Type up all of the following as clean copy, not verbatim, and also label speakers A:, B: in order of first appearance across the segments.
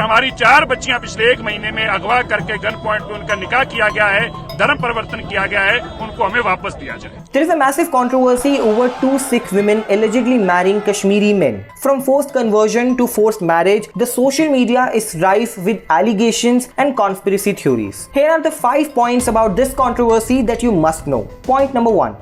A: हमारी 4 बच्चियां पिछले 1 महीने में अगवा करके गन पॉइंट पे उनका निकाह किया गया है, धर्म परिवर्तन किया गया है, उनको हमें वापस दिया जाए।
B: There is a massive controversy over 2 Sikh women allegedly marrying Kashmiri men. From forced conversion to forced marriage, the social media is rife with allegations and conspiracy theories. Here are the 5 points about this controversy that you must know. Point number 1.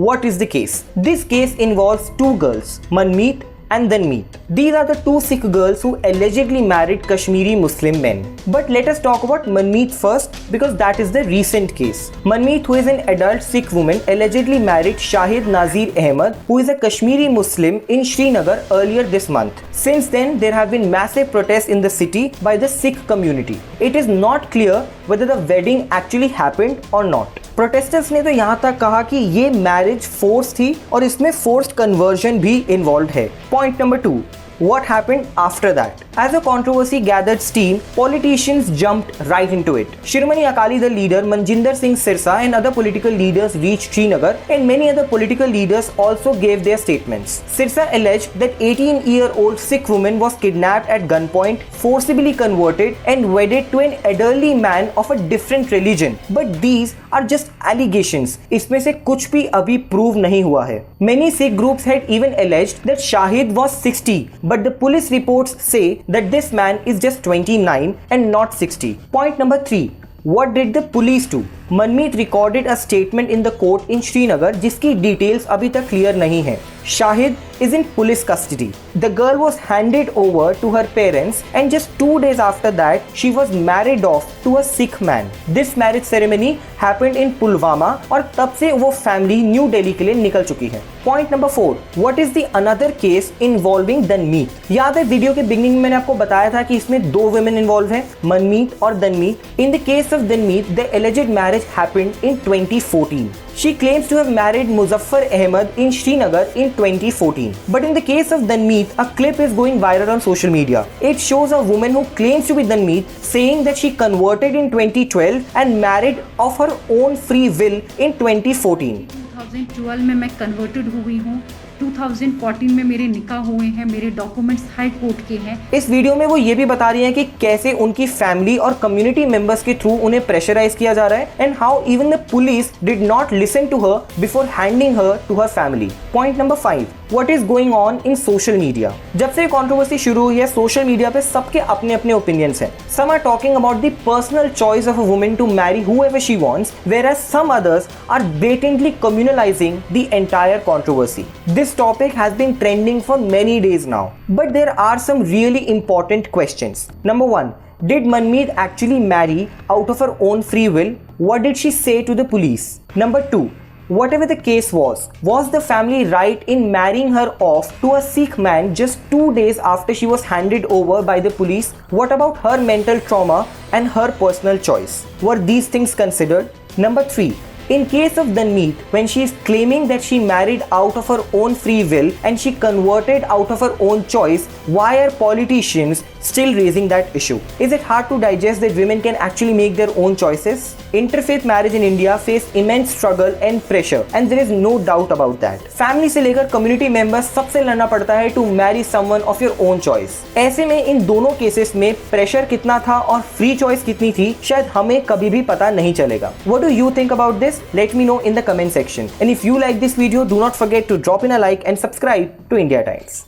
B: What is the case? This case involves 2 girls, Manmeet and Danmeet. These are the 2 Sikh girls who allegedly married Kashmiri Muslim men. But let us talk about Manmeet first because that is the recent case. Manmeet, who is an adult Sikh woman, allegedly married Shahid Nazir Ahmed, who is a Kashmiri Muslim in Srinagar earlier this month. Since then, there have been massive protests in the city by the Sikh community. It is not clear whether the wedding actually happened or not. Protesters ने तो यहाँ तक कहा कि ये marriage force थी और इसमें फोर्स्ड कन्वर्जन भी इन्वॉल्व है। Point number 2. What happened after that? As the controversy gathered steam, politicians jumped right into it. Shiromani Akali Dal leader Manjinder Singh Sirsa and other political leaders reached Srinagar, and many other political leaders also gave their statements. Sirsa alleged that 18-year-old Sikh woman was kidnapped at gunpoint, forcibly converted, and wedded to an elderly man of a different religion. But these are just allegations. इसमें से कुछ भी अभी prove नहीं हुआ है. Many Sikh groups had even alleged that Shahid was 60. But the police reports say that this man is just 29 and not 60. Point number 3. What did the police do? Manmeet recorded a statement in the court in Srinagar जिसकी details अभी तक clear नहीं है. Shahid is in police custody. The girl was handed over to her parents and just 2 days after that she was married off to a Sikh man. This marriage ceremony happened in Pulwama और तब से वो family New Delhi के लिए निकल चुकी है. Point number 4. What is the another case involving Danmeet? याद है वीडियो के बिगनिंग में मैंने आपको बताया था कि इसमें 2 women involved हैं, Manmeet और Danmeet. In the case of Danmeet, the alleged marriage happened in 2014. She claims to have married Muzaffar Ahmed in Srinagar in 2014. But in the case of Danmeet, a clip is going viral on social media. It shows a woman who claims to be Danmeet saying that she converted in 2012 and married of her own free will in 2014.
C: 2012 में मैं converted हुई हूँ, 2014 में मेरे निकाह हुए हैं, मेरे डॉक्यूमेंट्स हाई कोर्ट के हैं।
B: इस वीडियो में वो ये भी बता रही हैं कि कैसे उनकी फैमिली और कम्युनिटी मेंबर्स के थ्रू उन्हें प्रेशराइज किया जा रहा है and how even the police did not listen to her before handing her to her family. Point number 5. What is going on in social media? जब से कंट्रोवर्सी शुरू हुई है सोशल मीडिया पे सबके अपने अपने ओपिनियंस हैं. Some are talking about the personal choice of a woman to marry whoever she wants, whereas some others are blatantly communalizing the entire controversy. This topic has been trending for many days now, but there are some really important questions. Number 1. Did Manmeet actually marry out of her own free will? What did she say to the police? Number 2. Whatever the case was the family right in marrying her off to a Sikh man just 2 days after she was handed over by the police? What about her mental trauma and her personal choice? Were these things considered? Number 3. In case of Danmeet, when she is claiming that she married out of her own free will and she converted out of her own choice, why are politicians still raising that issue? Is it hard to digest that women can actually make their own choices? Interfaith marriage in India face immense struggle and pressure, and there is no doubt about that. Family से लेकर community members सबसे लड़ना पड़ता है to marry someone of your own choice. ऐसे में इन दोनों cases में प्रेशर कितना था और फ्री चॉइस कितनी थी शायद हमें कभी भी पता नहीं चलेगा. What do you think about this? Let me know in the comment section. And if you like this video, do not forget to drop in a like and subscribe to India Times.